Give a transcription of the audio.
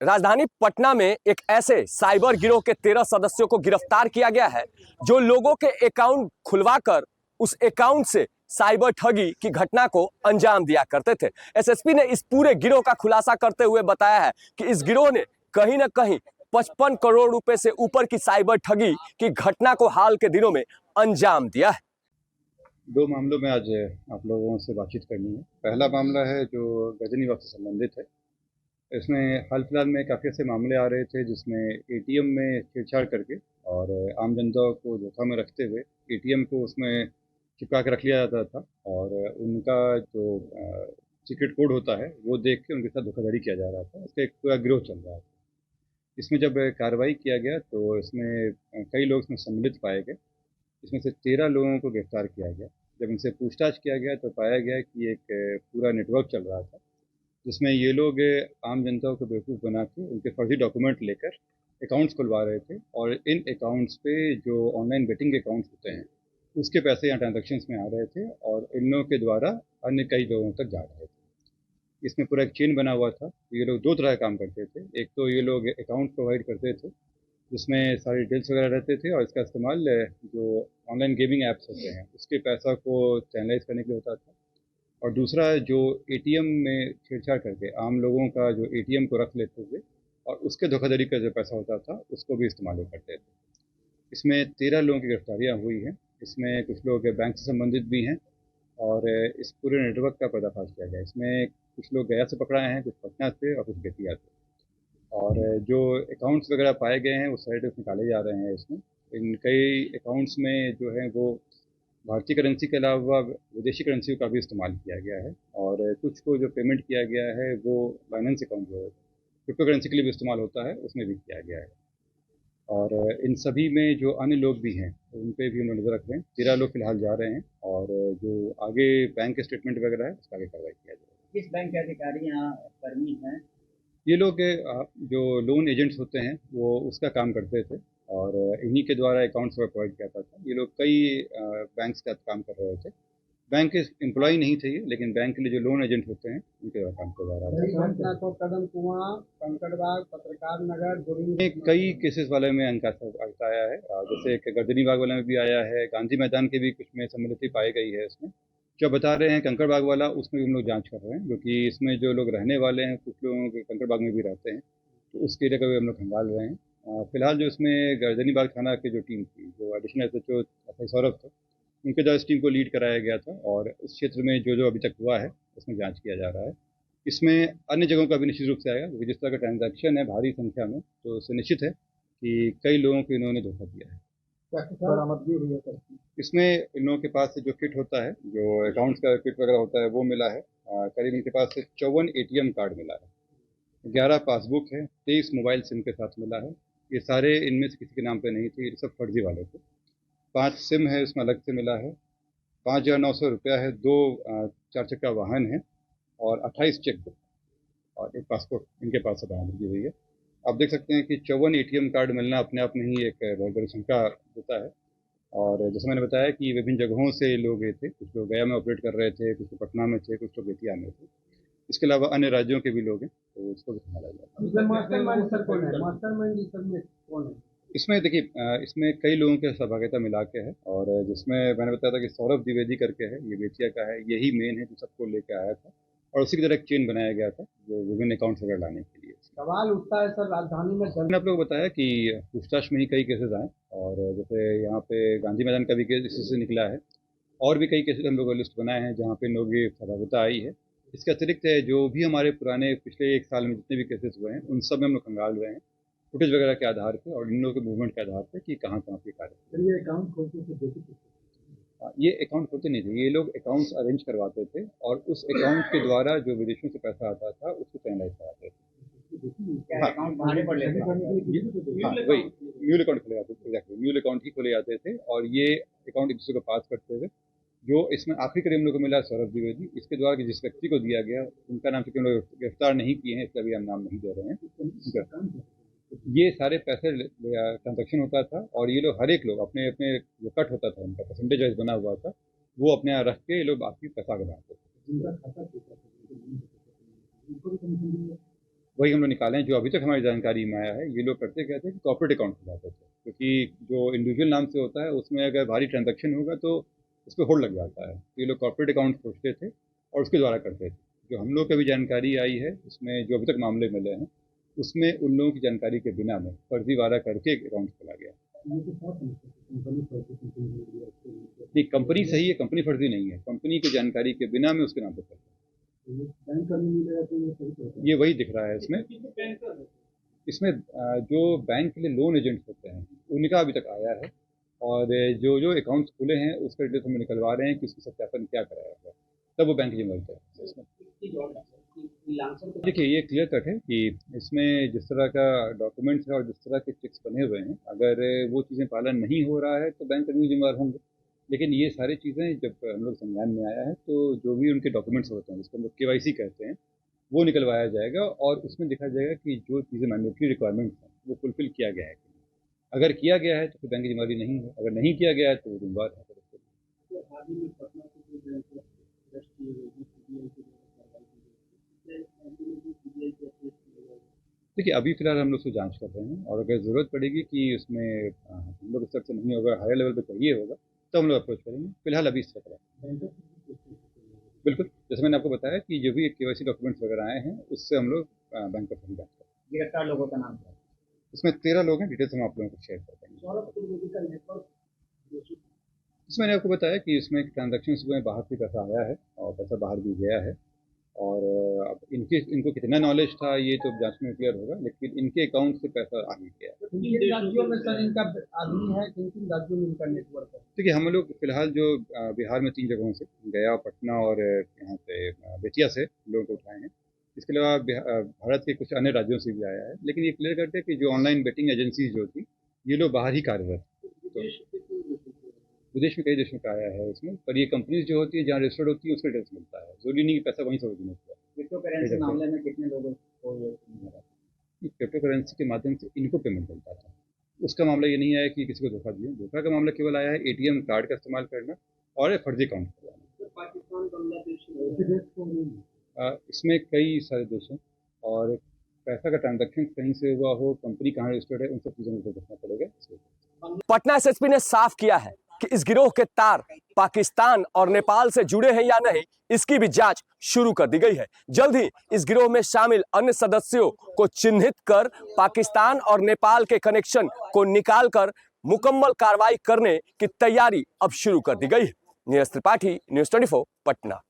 राजधानी पटना में एक ऐसे साइबर गिरोह के 13 सदस्यों को गिरफ्तार किया गया है जो लोगों के अकाउंट खुलवाकर उस अकाउंट से साइबर ठगी की घटना को अंजाम दिया करते थे। एसएसपी ने इस पूरे गिरोह का खुलासा करते हुए बताया है कि इस गिरोह ने कहीं ना कहीं 55 करोड़ रुपए से ऊपर की साइबर ठगी की घटना को हाल के दिनों में अंजाम दिया है। दो मामलों में आज आप लोगों से बातचीत करनी है। पहला मामला है जो गजनी वक्त से संबंधित है। इसमें हाल फिलहाल में काफ़ी ऐसे मामले आ रहे थे जिसमें एटीएम में छेड़छाड़ करके और आम जनता को धोखा में रखते हुए एटीएम को उसमें चिपका के रख लिया जाता था और उनका जो सीक्रेट कोड होता है वो देख के उनके साथ धोखाधड़ी किया जा रहा था। इसका एक पूरा गिरोह चल रहा था। इसमें जब कार्रवाई किया गया तो इसमें कई लोग इसमें सम्मिलित पाए गए। इसमें से 13 लोगों को गिरफ्तार किया गया। जब इनसे पूछताछ किया गया तो पाया गया कि एक पूरा नेटवर्क चल रहा था जिसमें ये लोग आम जनता को बेवकूफ़ बना के उनके फर्जी डॉक्यूमेंट लेकर अकाउंट्स खुलवा रहे थे और इन अकाउंट्स पे जो ऑनलाइन बेटिंग के अकाउंट्स होते हैं उसके पैसे यहाँ ट्रांजेक्शन्स में आ रहे थे और इन लोगों के द्वारा अन्य कई लोगों तक जा रहे थे। इसमें पूरा एक चेन बना हुआ था। ये लोग दो तरह का काम करते थे। एक तो ये लोग अकाउंट प्रोवाइड करते थे जिसमें सारी डिटेल्स वगैरह रहते थे और इसका इस्तेमाल जो ऑनलाइन गेमिंग ऐप्स होते हैं उसके पैसा को चैनलाइज करने के लिए होता था। और दूसरा जो एटीएम में छेड़छाड़ करके आम लोगों का जो एटीएम को रख लेते थे और उसके धोखाधड़ी का जो पैसा होता था उसको भी इस्तेमाल करते थे। इसमें 13 लोगों की गिरफ्तारियाँ हुई हैं। इसमें कुछ लोग बैंक से संबंधित भी हैं और इस पूरे नेटवर्क का पर्दाफाश किया गया। इसमें कुछ लोग गया से पकड़ाए हैं, कुछ पटना से और कुछ बेतिया से। और जो अकाउंट्स वगैरह पाए गए हैं उस साइड से निकाले जा रहे हैं। इसमें इन कई अकाउंट्स में जो है वो भारतीय करेंसी के अलावा विदेशी करेंसी का भी इस्तेमाल किया गया है और कुछ को जो पेमेंट किया गया है वो बाइनेंस अकाउंट जो क्रिप्टो करेंसी के लिए भी इस्तेमाल होता है उसमें भी किया गया है। और इन सभी में जो अन्य लोग भी हैं उन पे भी हम नज़र रख रहे हैं। 13 लोग फिलहाल जा रहे हैं और जो आगे बैंक के स्टेटमेंट वगैरह है उसका आगे कार्रवाई किया जाएगा। किस बैंक के अधिकारी यहाँ कर्मी हैं? ये लोग जो लोन एजेंट्स होते हैं वो उसका काम करते थे और इन्हीं के द्वारा अकाउंट्स वगैरह प्रोवाइड किया जाता था। ये लोग कई बैंक्स का काम कर रहे थे। बैंक के एम्प्लॉय नहीं थे ये, लेकिन बैंक के लिए जो लोन एजेंट होते हैं उनके द्वारा काम किया जा रहा था। कदम कुआं, कंकड़बाग, पत्रकार नगर, कई केसेस वाले में अंका आया है। जैसे एक गर्दनीबाग वाले में भी आया है, गांधी मैदान के भी कुछ में सम्मिलित पाई गई है। इसमें जो बता रहे हैं कंकड़बाग वाला उसमें भी हम लोग जांच कर रहे हैं क्योंकि इसमें जो लोग रहने वाले हैं कुछ लोगों के कंकड़बाग में भी रहते हैं तो उसके एरिया का भी हम लोग खंगाल रहे हैं। फिलहाल जो इसमें गर्दनीबाग थाना की जो टीम थी जो एडिशनल एसएचओ सौरभ थे उनके द्वारा इस टीम को लीड कराया गया था और उस क्षेत्र में जो जो अभी तक हुआ है उसमें जांच किया जा रहा है। इसमें अन्य जगहों का भी निश्चित रूप से आएगा क्योंकि जिस तरह का ट्रांजैक्शन है भारी संख्या में तो उससे निश्चित है कि कई लोगों को इन्होंने धोखा दिया है। बरामदगी हुई है। इसमें इन लोगों के पास से जो किट होता है जो अकाउंट्स का किट वगैरह होता है वो मिला है। करीब इनके पास से 54 एटीएम कार्ड मिला है, 11 पासबुक है, 23 मोबाइल सिम के साथ मिला है। ये सारे इनमें से किसी के नाम पे नहीं थे, ये सब फर्जी वाले थे। 5 सिम है इसमें अलग से मिला है, 5,900 रुपया है, 2 4 चक्का वाहन है और 28 चेक बुक और एक पासपोर्ट इनके पास से बरामद की हुई है। आप देख सकते हैं कि 54 एटीएम कार्ड मिलना अपने आप में ही एक बहुत बड़ी शंका देता है। और जैसे मैंने बताया कि विभिन्न जगहों से लोग गए थे, कुछ लोग गया में ऑपरेट कर रहे थे, कुछ लोग पटना में थे, कुछ लोग बेतिया में थे। इसके अलावा अन्य राज्यों के भी लोग हैं तो इसको भी संभाला जाए। इसमें देखिए इसमें कई लोगों की सहभागिता मिला के है और जिसमें मैंने बताया था कि सौरभ द्विवेदी करके है, ये बेतिया का है, यही मेन है जो सबको लेके आया था और उसी की तरह एक चेन बनाया गया था जो विभिन्न अकाउंट्स वगैरह लाने के लिए। सवाल उठता है सर, राजधानी में मैंने आप लोगों को बताया कि पूछताछ में ही कई केसेस आए और जैसे यहाँ पे गांधी मैदान का भी केस इसी से निकला है और भी कई केसेस हम लोगों ने लिस्ट बनाए हैं जहाँ पे लोगों की सहभागिता आई है। इसके अतिरिक्त है जो भी हमारे पुराने पिछले 1 साल में जितने भी केसेस हुए हैं उन सब में हम लोग खंगाल रहे हैं फुटेज वगैरह के आधार पे और इन लोगों के मूवमेंट के आधार पे कि कहाँ कहाँ पे कार्य। ये अकाउंट खोलते थे, ये अकाउंट होते नहीं थे, ये लोग अकाउंट्स अरेंज करवाते थे और उस अकाउंट के द्वारा जो विदेशों से पैसा आता था उसको चैनलाइज कराते थे। हाँ वही म्यूल अकाउंट खोले जाते थे, एग्जैक्टली म्यूल अकाउंट ही खोले जाते थे और ये अकाउंट एक दूसरे को पास करते थे। जो इसमें आखिरी करीब हम लोग को मिला सौरभ द्विवेदी, इसके द्वारा जिस व्यक्ति को दिया गया उनका नाम चूंकि हम लोग गिरफ्तार नहीं किए हैं इसलिए अभी हम नाम नहीं दे रहे हैं। ये सारे पैसे ट्रांजेक्शन होता था और ये लोग हर एक लोग अपने अपने जो कट होता था उनका परसेंटेज वाइज बना हुआ था वो अपने यहाँ रख के ये लोग बाकी पैसा बनाते थे। वही हम लोग निकाले हैं। जो अभी तक हमारी जानकारी में आया है, ये लोग करते क्या थे कि कॉर्पोरेट अकाउंट खुलाते थे, क्योंकि जो इंडिविजुअल नाम से होता है उसमें अगर भारी ट्रांजैक्शन होगा तो उस पर होल्ड लग जाता है। तो ये लोग कॉर्पोरेट अकाउंट खोजते थे और उसके द्वारा करते थे। जो हम लोग को अभी जानकारी आई है, उसमें जो अभी तक मामले मिले हैं, उसमें उन लोगों की जानकारी के बिना में फर्जीवाड़ा करके एक अकाउंट खोला गया। नहीं, कंपनी सही है, कंपनी फर्जी नहीं है। कंपनी की जानकारी के बिना में उसके नाम पर करते हैं। ये वही दिख रहा है इसमें। इसमें जो बैंक के लिए लोन एजेंट्स होते हैं उनका अभी तक आया है, और जो जो अकाउंट्स खुले हैं उसका डिटेल्स हम निकलवा रहे हैं कि उसका सत्यापन क्या कराया गया, तब वो बैंक जिम्मेदार है इसमें। देखिए, ये क्लियर कट है कि इसमें जिस तरह का डॉक्यूमेंट्स है और जिस तरह के चेक्स बने हुए हैं, अगर वो चीज़ें पालन नहीं हो रहा है तो बैंक कर्मी जिम्मेदार होंगे। लेकिन ये सारी चीज़ें जब हम लोग संज्ञान में आया है, तो जो भी उनके डॉक्यूमेंट्स होते हैं जिसको हम लोग KYC कहते हैं, वो निकलवाया जाएगा और उसमें देखा जाएगा कि जो चीज़ें मैंडेटरी रिक्वायरमेंट्स हैं वो फुलफिल किया गया है कि नहीं। अगर किया गया है तो फिर बैंक की जिम्मेदारी नहीं है, अगर नहीं किया गया है तो वो जिम्मेदार है। देखिए, अभी फिलहाल हम लोग उसको जांच कर रहे हैं, और अगर ज़रूरत पड़ेगी कि उसमें हम लोग इस तरफ से नहीं होगा, हायर लेवल पे चाहिए होगा, तो हम लोग अप्रोच करेंगे। फिलहाल अभी इस तरह करें। बिल्कुल, जैसे मैंने आपको बताया कि जो भी KYC डॉक्यूमेंट्स वगैरह आए हैं उससे हम लोग बैंक पर जांच करेंगे। गिरफ्तार लोगों का नाम क्या है? इसमें 13 लोग हैं, डिटेल्स हम आप लोगों को शेयर कर देंगे। इसमें मैंने आपको बताया कि इसमें ट्रांजैक्शन में बाहर से पैसा आया है और पैसा बाहर भी गया है, और अब इनको कितना नॉलेज था ये तो जांच में क्लियर होगा, लेकिन इनके अकाउंट से पैसा आ ही गया है। किन राज्यों में सर इनका आदमी है, किन किन राज्यों में इनका नेटवर्क है? देखिए, हम लोग फिलहाल जो बिहार में 3 जगहों से, गया, पटना और यहाँ से बेतिया से लोगों को उठाए हैं। इसके अलावा भारत के कुछ अन्य राज्यों से भी आया है, लेकिन ये क्लियर करते हैं कि जो ऑनलाइन बेटिंग एजेंसीज जो थी, ये लोग बाहर ही कार्यरत थे। तो विदेश में कई देशों का आया है इसमें, पर ये कंपनीज जो होती है जहाँ रजिस्टर्ड होती है उसका डिटेल्स मिलता है, जरूरी नहीं कि पैसा वहीं से ओरिजिनेट हुआ। क्रिप्टो करेंसी मामले में कितने लोगों को ये मिला? क्रिप्टो करेंसी के माध्यम से इनको पेमेंट मिलता था। उसका मामला ये नहीं आया कि किसी को धोखा दिया। धोखा का मामला केवल आया है ATM कार्ड का इस्तेमाल करना और फर्जी अकाउंट करवाना। पाकिस्तान, बांग्लादेश, इसमें कई सारे देश हैं, और पैसा का ट्रांजैक्शन कहीं से हुआ हो, कंपनी कहाँ रजिस्टर्ड है, उन सब चीज़ों को देखना पड़ेगा। पटना SSP ने साफ किया है कि इस गिरोह के तार पाकिस्तान और नेपाल से जुड़े हैं या नहीं, इसकी भी जांच शुरू कर दी गई है। जल्द ही इस गिरोह में शामिल अन्य सदस्यों को चिन्हित कर पाकिस्तान और नेपाल के कनेक्शन को निकालकर मुकम्मल कार्रवाई करने की तैयारी अब शुरू कर दी गई है। नीरज त्रिपाठी, News 24, पटना।